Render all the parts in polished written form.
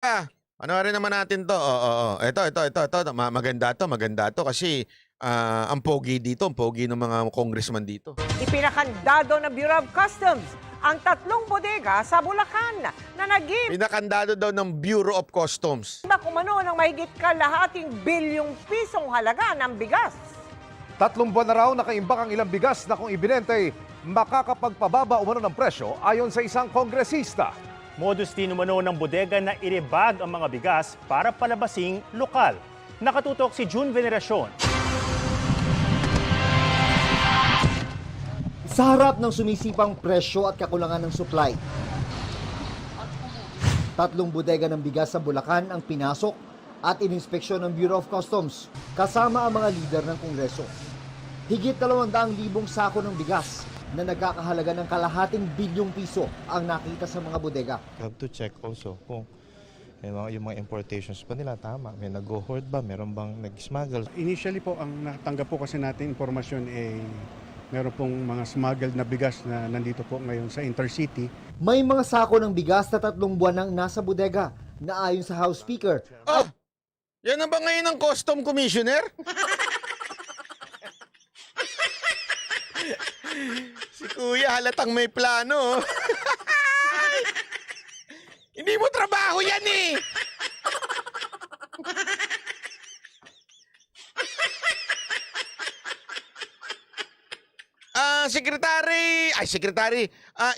Ano rin naman natin to. Oo. Ito. Maganda to kasi ang pogi dito, ang pogi ng mga congressman dito. Ipinakandado ng Bureau of Customs ang 3 bodega sa Bulacan na naging Pinakandado daw ng Bureau of Customs. kumano ng mahigit kalahating bilyong pisong halaga ng bigas. 3 buwan na raw nakaimbak ang ilang bigas na kung ibinente, makakapagpababa umano ng presyo ayon sa isang kongresista. Modus din umano ng bodega na irebag ang mga bigas para palabasing lokal. Nakatutok si June Veneracion. Sa harap ng sumisipang presyo at kakulangan ng supply, 3 bodega ng bigas sa Bulacan ang pinasok at ininspeksyon ng Bureau of Customs kasama ang mga lider ng Kongreso. Higit 200,000 sako ng bigas na nagkakahalaga ng kalahating bilyong piso ang nakita sa mga bodega. You have to check also kung yung mga importations pa nila tama. May nag-hoard ba? Meron bang nag-smuggle? Initially po, ang natanggap po kasi natin impormasyon meron pong mga smuggled na bigas na nandito po ngayon sa Intercity. May mga sako ng bigas na 3 buwan nang nasa bodega na ayon sa House Speaker. Yan na ba ngayon ang custom commissioner? Si Kuya halatang may plano. Hindi mo trabaho yan eh.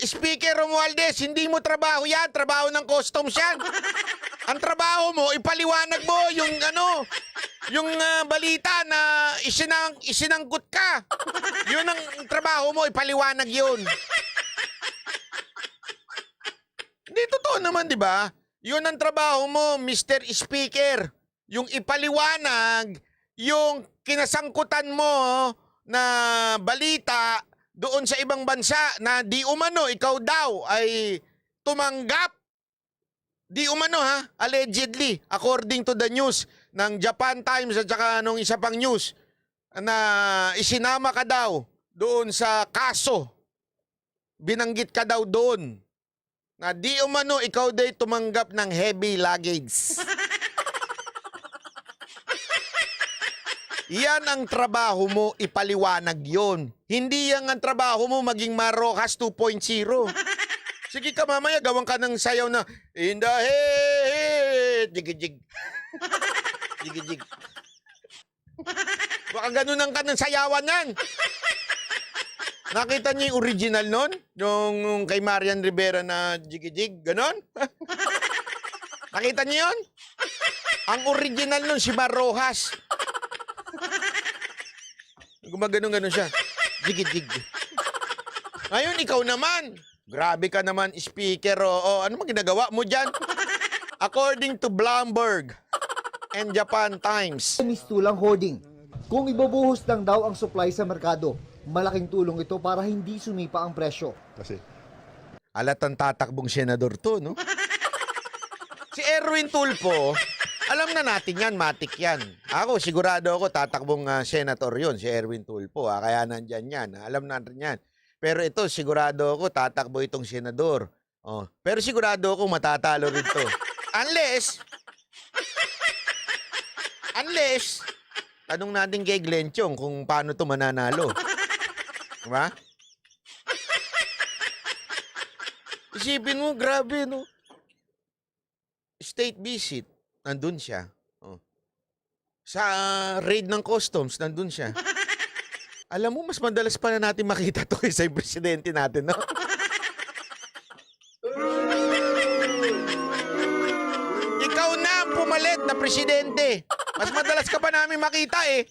Speaker Romualdez, hindi mo trabaho yan, trabaho ng customs yan. Ang trabaho mo, ipaliwanag mo yung balita na isinangkot ka. Yun ang trabaho mo, ipaliwanag yun. Hindi totoo naman, di ba? Yun ang trabaho mo, Mr. Speaker. Yung ipaliwanag, yung kinasangkutan mo na balita doon sa ibang bansa na di umano, ikaw daw ay tumanggap. Di umano ha, allegedly, according to the news ng Japan Times at saka nung isa pang news na isinama ka daw doon sa kaso. Binanggit ka daw doon na di umano ikaw daw tumanggap ng heavy luggage. Yan ang trabaho mo, ipaliwanag yon. Hindi yan ang trabaho mo maging Marojas 2.0. Sige ka mamaya, gawan ka ng sayaw na in the head, jig-jig. Jig-jig. Baka ganunan ka ng sayawan yan. Nakita niyo yung original nun? Yung kay Marian Rivera na jig-jig, ganon? Nakita niyo yun? Ang original nun si Marojas. Gumaganon-ganon siya. Jig-jig. Ngayon, ikaw naman. Grabe ka naman, speaker. Ano mo ginagawa mo dyan? According to Bloomberg and Japan Times. Mistulang hoarding. Kung ibubuhos lang daw ang supply sa merkado, malaking tulong ito para hindi sumipa ang presyo. Kasi Alatang tatakbong senador to, no? Si Erwin Tulfo, alam na natin yan, matik yan. Ako, sigurado ako, tatakbong senator yon si Erwin Tulfo. Kaya nandyan yan. Alam natin yan. Pero ito, sigurado ako, tatakbo itong senador. Pero sigurado ako, matatalo rin to. Unless, tanong natin kay Glenn Chong kung paano to mananalo. Diba? Isipin mo, grabe, no? State visit, nandun siya. Sa raid ng customs, nandun siya. Alam mo, mas madalas pa na natin makita to kaysa yung presidente natin, no? Ikaw na ang pumalit na presidente. Mas madalas ka pa namin makita, eh.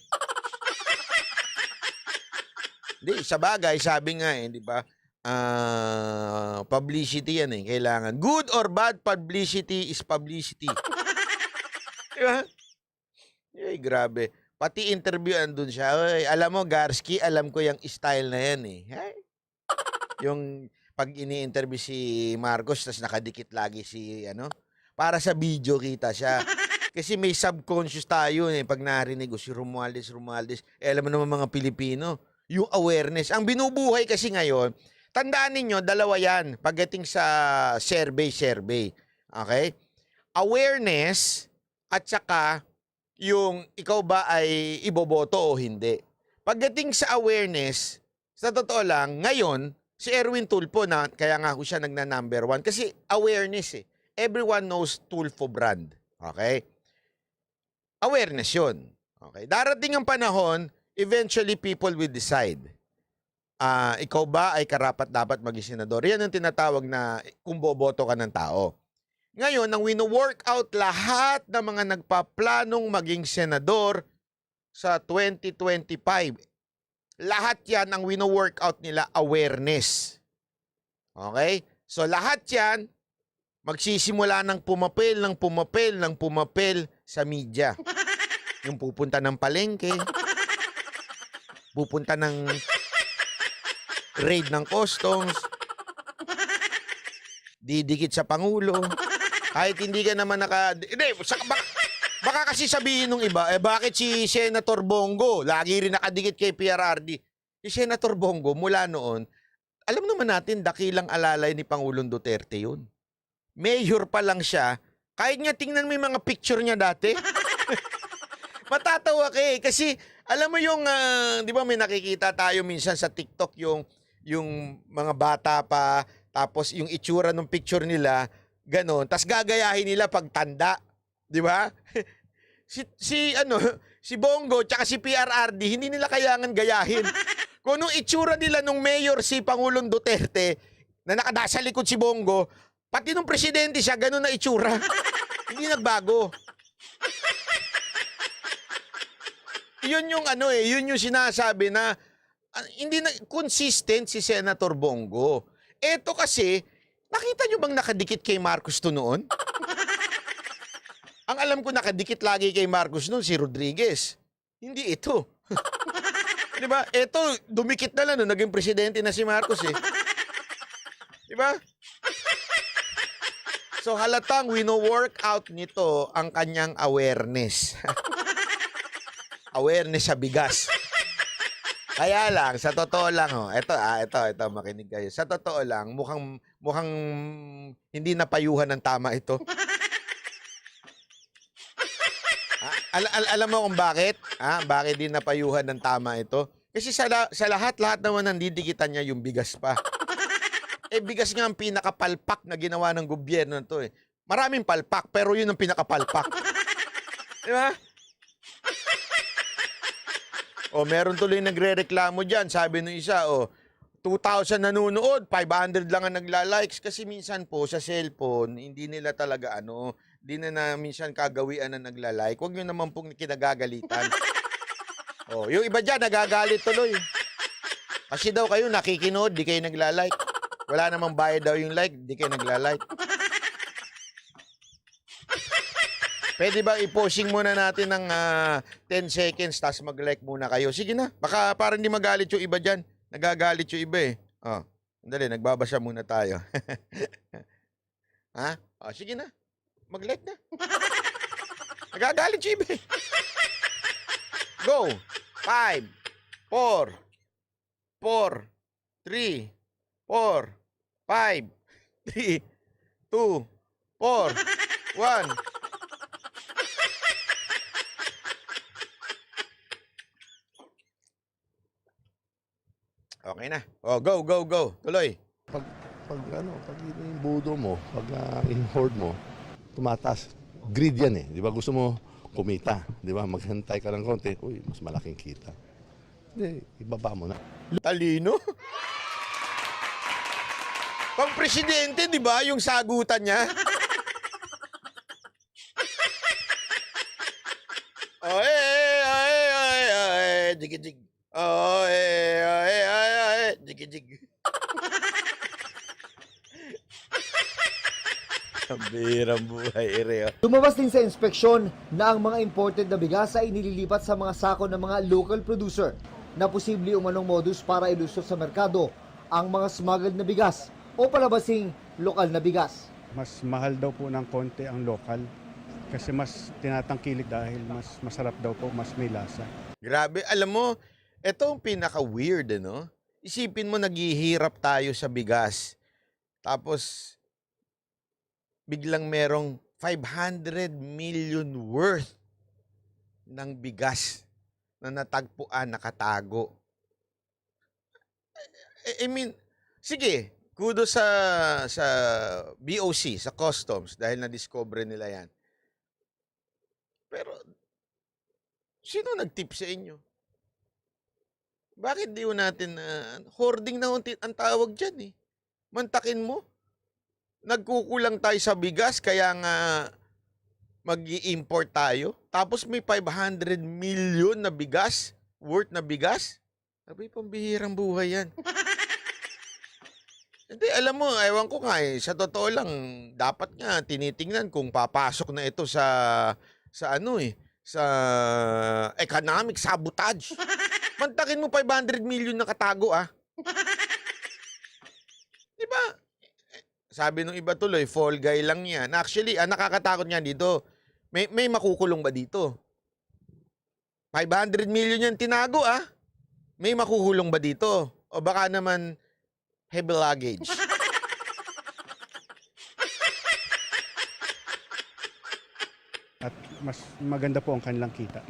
Di, sa bagay, sabi nga, di ba? Publicity yan, eh. Kailangan. Good or bad publicity is publicity. Di ba? Ay, grabe. Pati interview andun siya. Oy, alam mo, Garski, alam ko yung style na yan, eh. Ay. Yung pag ini-interview si Marcos, tas nakadikit lagi si, para sa video kita siya. Kasi may subconscious tayo, eh, pag narinig ko si Romualdez, alam mo naman mga Pilipino, yung awareness. Ang binubuhay kasi ngayon, tandaan ninyo, dalawa yan, pagdating sa survey. Okay? awareness at saka yung ikaw ba ay iboboto o hindi. Pagdating sa awareness, sa totoo lang, ngayon, si Erwin Tulfo na kaya nga ho siya nagna-number 1 kasi awareness eh. Everyone knows Tulfo brand. Okay? Awareness yun. Okay? Darating ang panahon, eventually people will decide. Ikaw ba ay karapat-dapat maging senador? Yan ang tinatawag na kung boboto ka ng tao. Ngayon, nang wino-work out lahat ng mga nagpaplanong maging senador sa 2025, lahat yan ang wino-work out nila awareness. Okay? So lahat yan, magsisimula ng pumapel sa media. Yung pupunta ng palengke, pupunta ng raid ng customs, didikit sa Pangulo, kahit hindi ka naman baka kasi sabihin nung iba, bakit si Senator Bongo, lagi rin nakadikit kay PRRD. Si Senator Bongo, mula noon, alam naman natin, dakilang alalay ni Pangulong Duterte yun. Mayor pa lang siya, kahit nga tingnan mo yung mga picture niya dati. Matatawa ka eh, kasi alam mo yung, di ba may nakikita tayo minsan sa TikTok yung mga bata pa, tapos yung itsura ng picture nila, ganon, tas gagayahin nila pagtanda, di ba? si Bongo tsaka si PRRD, hindi nila kayangan gayahin. Kung nung itsura nila nung mayor si Pangulong Duterte, na nakadasa likod si Bongo, pati nung presidente siya, ganon na itsura. Hindi nagbago. Yun yung yun yung sinasabi na hindi na consistent si Senator Bongo. Eto kasi, nakita nyo bang nakadikit kay Marcos to noon? Ang alam ko nakadikit lagi kay Marcos noon si Rodriguez. Hindi ito. Di ba? Eto, dumikit na lang nung naging presidente na si Marcos eh. Di ba? So halatang wino-work out nito ang kanyang awareness. Awareness sa bigas. Kaya lang, sa totoo lang, ito, makinig kayo. Sa totoo lang, mukhang hindi napayuhan ng tama ito. Alam mo kung bakit? Bakit di napayuhan ng tama ito? Kasi sa lahat naman nandidikitan niya yung bigas pa. Bigas nga ang pinakapalpak na ginawa ng gobyerno nito eh. Maraming palpak, pero yun ang pinakapalpak. Di ba? Meron tuloy nagre-reklamo dyan. Sabi ng isa, 2,000 nanonood, 500 lang ang nagla-likes. Kasi minsan po, sa cellphone, hindi nila talaga hindi na minsan kagawian na nagla-like. Huwag nyo naman pong kinagagalitan. Yung iba dyan, nagagalit tuloy. Kasi daw kayo nakikinood, di kayo nagla-like. Wala namang bayad daw yung like, di kayo nagla-like. Pwede ba i-posing muna natin ng 10 seconds tapos mag-like muna kayo? Sige na, baka parang hindi magalit yung iba dyan. Nagagalit yung iba eh. Andali, nagbabasa muna tayo. Ha? Sige na, mag-like na. Nagagalit yung iba eh. Go! 5, 4, 3, 4, 5, 3, 2, 4, 1. Okay na. Go. Tuloy. Pag yung budo mo, pag in-hoard mo, tumataas. Greed yan eh. Di ba? Gusto mo kumita. Di ba? Maghantay ka ng konti. Uy, mas malaking kita. Hindi, ibaba mo na. Talino? Pang presidente, di ba? Yung sagutan niya. Jig-jig. Jig-jig. Ang birang buhay, ere. Lumabas din sa inspeksyon na ang mga imported na bigas ay inililipat sa mga sako ng mga local producer na posible umanong modus para ilusot sa merkado ang mga smuggled na bigas o palabasing lokal na bigas. Mas mahal daw po ng konti ang lokal kasi mas tinatangkilik dahil mas masarap daw po, mas may lasa. Grabe, alam mo, ito ang pinaka-weird, Isipin mo, naghihirap tayo sa bigas. Tapos, biglang merong 500 million worth ng bigas na natagpuan, nakatago. I mean, sige, kudos sa BOC, sa Customs, dahil na-discover nila yan. Pero, sino nag-tip sa inyo? Bakit di natin, hoarding na ang tawag dyan eh. Mantakin mo. Nagkukulang tayo sa bigas, kaya nga mag-i-import tayo. Tapos may 500 million na bigas, worth na bigas. Sabi, pambihirang buhay yan. Hindi, alam mo, ewan ko nga eh, sa totoo lang, dapat nga tinitingnan kung papasok na ito sa economic sabotage. Mantakin mo 500 million na katago ah. Di ba? Sabi nung iba tuloy, fall guy lang yan. Actually, nakakatakot niyan dito. May makukulong ba dito? 500 million yan tinago ah. May makukulong ba dito? O baka naman heavy luggage. At mas maganda po ang kanilang kita.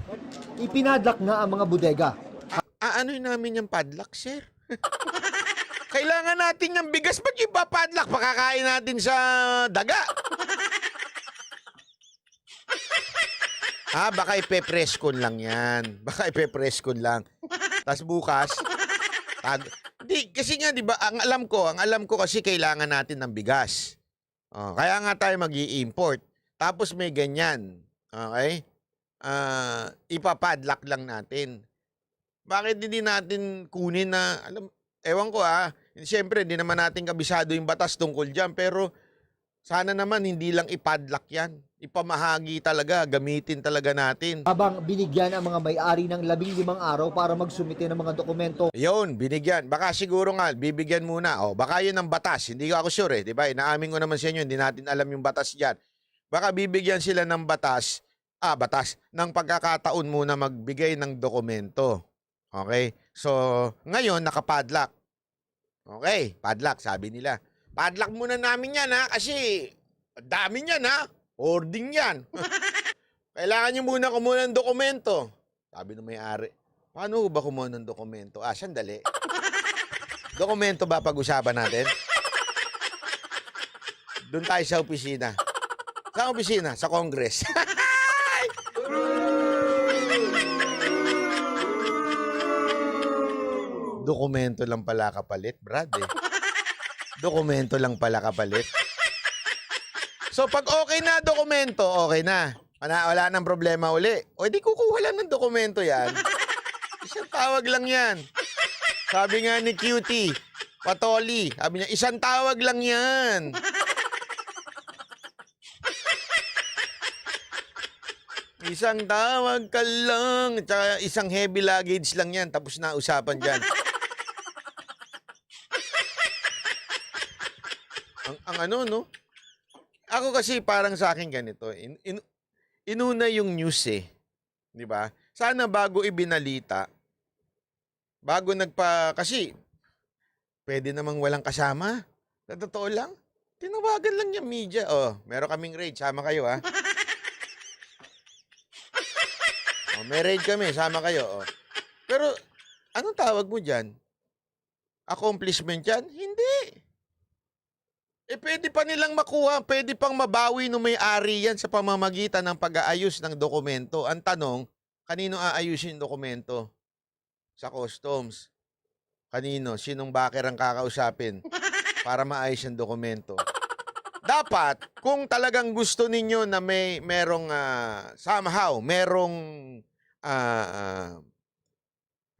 Ipinadlak na ang mga bodega. Ano namin yung padlock, sir? Kailangan natin yung bigas. Ba't yung papadlock? Pakakain natin sa daga. Baka ipe-press-con lang yan. Baka ipe-press-con lang. Tapos bukas, Hindi, kasi nga, di ba, ang alam ko kasi kailangan natin ng bigas. Kaya nga tayo mag-i-import. Tapos may ganyan. Okay? Ipapadlock lang natin. Bakit hindi natin kunin na, ewan ko siyempre, hindi naman natin kabisado yung batas tungkol dyan, pero sana naman hindi lang ipadlock yan. Ipamahagi talaga, gamitin talaga natin. Habang binigyan ang mga may-ari ng 15 araw para magsumite ng mga dokumento. Yun, binigyan. Baka siguro nga, bibigyan muna. Baka yun ang batas. Hindi ako sure eh. Diba? Inaamin ko naman sa inyo, hindi natin alam yung batas dyan. Baka bibigyan sila ng batas, ng pagkakataon muna magbigay ng dokumento. Okay? So, ngayon, nakapadlock. Okay, padlock, sabi nila. Padlock muna namin yan kasi dami yan hoarding yan. Kailangan nyo muna kumuha ng dokumento. Sabi ng may-ari, paano ba kumuha ng dokumento? Sandali. Dokumento ba pag-usapan natin? Doon tayo sa opisina. Sa opisina? Sa Congress. Dokumento lang pala kapalit, Brad eh. Dokumento lang pala kapalit. So pag okay na dokumento, okay na. Wala nang problema uli. O di kukuha lang ng dokumento yan. Isang tawag lang yan. Sabi nga ni Cutie, Patoli, sabi niya, isang tawag lang yan. Isang tawag ka lang. Tsaka isang heavy luggage lang yan. Tapos na usapan dyan. No? Ako kasi parang sa akin ganito. Inuna yung news eh. Di ba? Sana bago ibinalita, kasi pwede namang walang kasama. Sa totoo lang, tinawagan lang yung media. Meron kaming raid. Sama kayo may raid kami. Sama kayo. Pero, anong tawag mo dyan? Accomplishment yan? Hindi. Pwede pa nilang makuha, pwede pang mabawi ng may-ari yan sa pamamagitan ng pag-aayos ng dokumento. Ang tanong, kanino aayusin yung dokumento? Sa Customs. Kanino? Sinong backer ang kakausapin para maayos yung dokumento? Dapat, kung talagang gusto ninyo na merong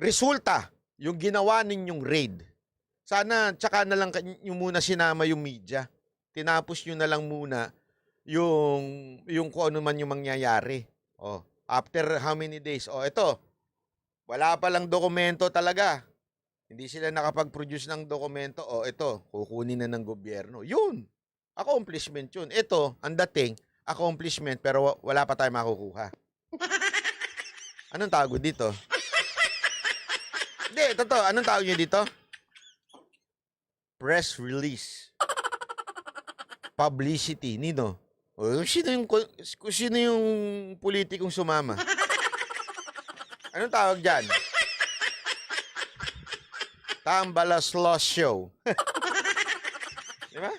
resulta yung ginawa ninyong raid, sana tsaka na lang nyo muna sinama yung media. Tinapos nyo na lang muna yung kung ano man yung mangyayari. After how many days? Ito. Wala pa lang dokumento talaga. Hindi sila nakapag-produce ng dokumento. Ito. Kukunin na ng gobyerno. Yun. Accomplishment yun. Ito, ang dating, accomplishment pero wala pa tayong makukuha. Anong tawag dito? Hindi, totoo. Anong tawag nyo dito? Press release. Publicity. Nino? O, sino yung politikong sumama? Anong tawag dyan? Tambalas Lost Show. Di ba?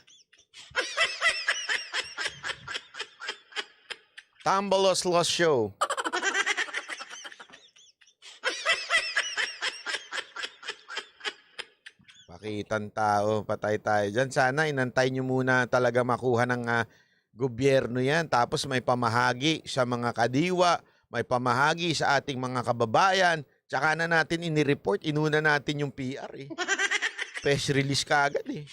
Tambalas Lost Show. Pakitang tao, patay tayo dyan. Sana inantay nyo muna talaga makuha ng gobyerno yan. Tapos may pamahagi sa mga kadiwa, may pamahagi sa ating mga kababayan. Tsaka na natin inireport, inuna natin yung PR eh. Press release kagad eh.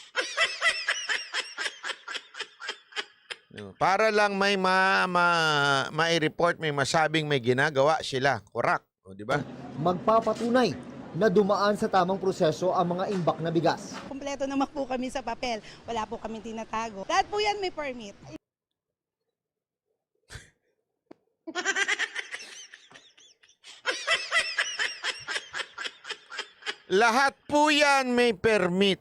Para lang may mai-report, may masabing may ginagawa sila. Correct. O, di ba? Magpapatunay na dumaan sa tamang proseso ang mga imbak na bigas. Kompleto naman po kami sa papel. Wala po kami tinatago. Lahat po yan may permit. Lahat po yan may permit.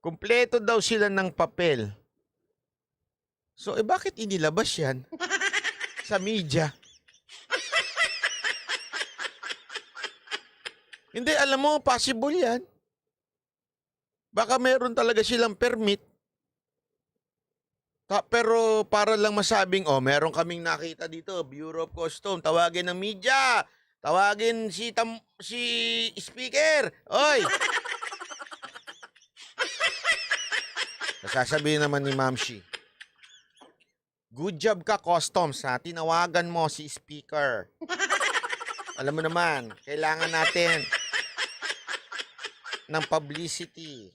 Kumpleto daw sila ng papel. So, bakit inilabas yan sa media? Hindi, alam mo, possible yan. Baka meron talaga silang permit. Pero para lang masabing, meron kaming nakita dito, Bureau of Customs, tawagin ng media, tawagin si speaker. Oy! Sasabihin naman ni Ma'am Shi, good job ka, Customs, ha? Tinawagan mo si speaker. Alam mo naman, kailangan natin ng publicity.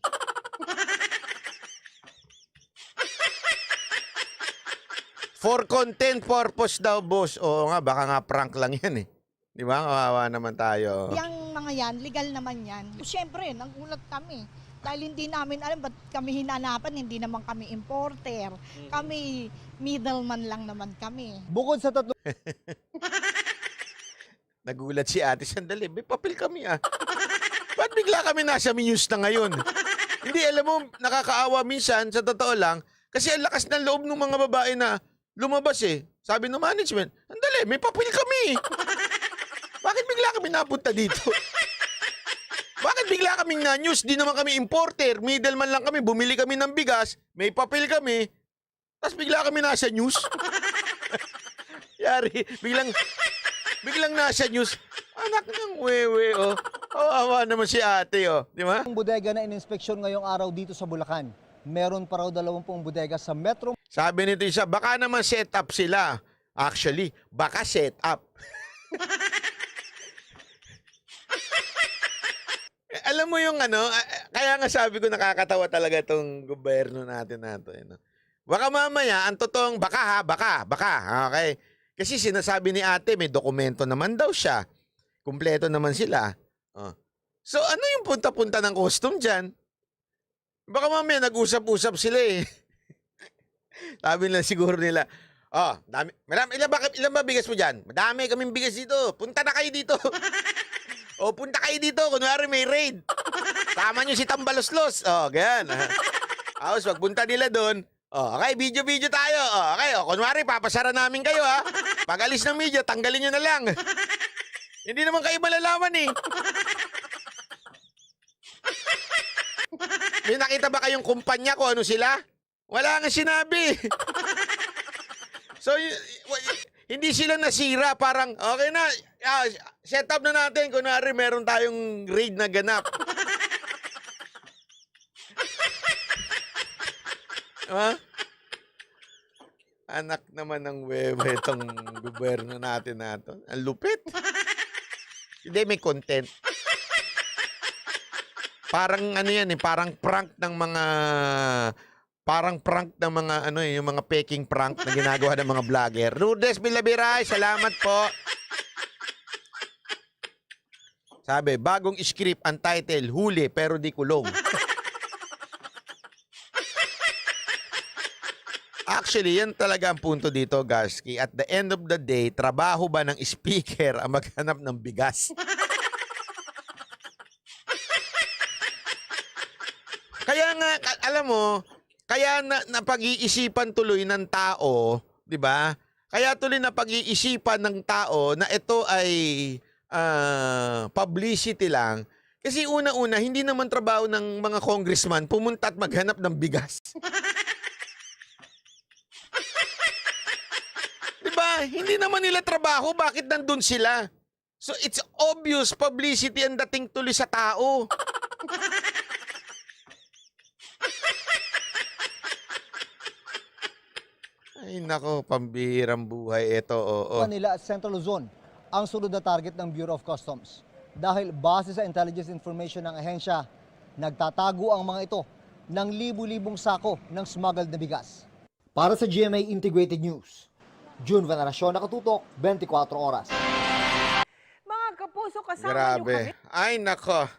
For content purpose daw, boss. Oo nga, baka nga prank lang yan eh. Di ba? Kawawa naman tayo. Yang mga yan, legal naman yan. Siyempre, nagulat kami. Dahil hindi namin alam ba't kami hinanapan, hindi naman kami importer. Kami, middleman lang naman kami. Bukod sa tatlo Nagulat si ate, sandali, may papel kami ah. Ba't bigla kami nasa news na ngayon? Hindi, alam mo, nakakaawa minsan, sa totoo lang, kasi ang lakas ng loob ng mga babae na lumabas eh. Sabi ng management, sandali, may papel kami. Bakit bigla kami napunta dito? Bakit bigla kaming na-news? Di naman kami importer, middleman lang kami, bumili kami ng bigas, may papel kami, tapos bigla kami nasa news. Yari, biglang nasa news. Anak ng wewe, oh. Awa naman si ate, oh. Di ba? ang bodega na ininspeksyon ngayong araw dito sa Bulacan. Meron pa raw 20 bodega sa Metro Sabi nito isa, baka naman set up sila. Actually, baka set up. Alam mo yung kaya nga sabi ko nakakatawa talaga itong gobyerno natin nato. Baka mamaya, ang totoong, baka, okay? Kasi sinasabi ni ate, may dokumento naman daw siya. Kumpleto naman sila. So ano yung punta-punta ng custom dyan? Baka mamaya nag-usap-usap sila eh. Sabi lang siguro nila, dami, ilan ba bigas mo dyan? Madami kaming bigas dito. Punta na kayo dito. Punta kayo dito. Kunwari may raid. Tama nyo si Tambaloslos. Ganyan. Tapos pagpunta nila doon, okay, video-video tayo. Okay, kunwari papasara namin kayo ha. Pag alis ng media, tanggalin nyo na lang. Hindi naman kayo malalaman eh. May nakita ba kayong kumpanya ko ano sila? Wala nga sinabi. So, hindi sila nasira. Parang, okay na, set up na natin. Kunwari, meron tayong raid na ganap. Anak naman ng wewe itong gobyerno natin nato. Ang lupit. Hindi, may content. Parang yan parang prank ng mga yung mga peking prank na ginagawa ng mga vlogger. Lourdes Bilabiray, salamat po. Sabi, bagong script ang title, huli pero di kulong. Actually, yan talaga ang punto dito, Garski. At the end of the day, trabaho ba ng speaker ang maghanap ng bigas? Kaya nga, alam mo, kaya napag-iisipan tuloy ng tao, di ba? Kaya tuloy napag-iisipan ng tao na ito ay publicity lang. Kasi una-una, hindi naman trabaho ng mga congressman pumunta at maghanap ng bigas. Di ba? Hindi naman nila trabaho, bakit nandun sila? So it's obvious publicity ang dating tuloy sa tao. Ay nako, pambihirang buhay ito, oo. Manila at Central Luzon ang sunod na target ng Bureau of Customs. Dahil base sa intelligence information ng ahensya, nagtatago ang mga ito ng libu-libong sako ng smuggled na bigas. Para sa GMA Integrated News, June Veneracion, nakatutok, 24 oras. Mga kapuso, kasama niyo Grabe. kami Ay nako.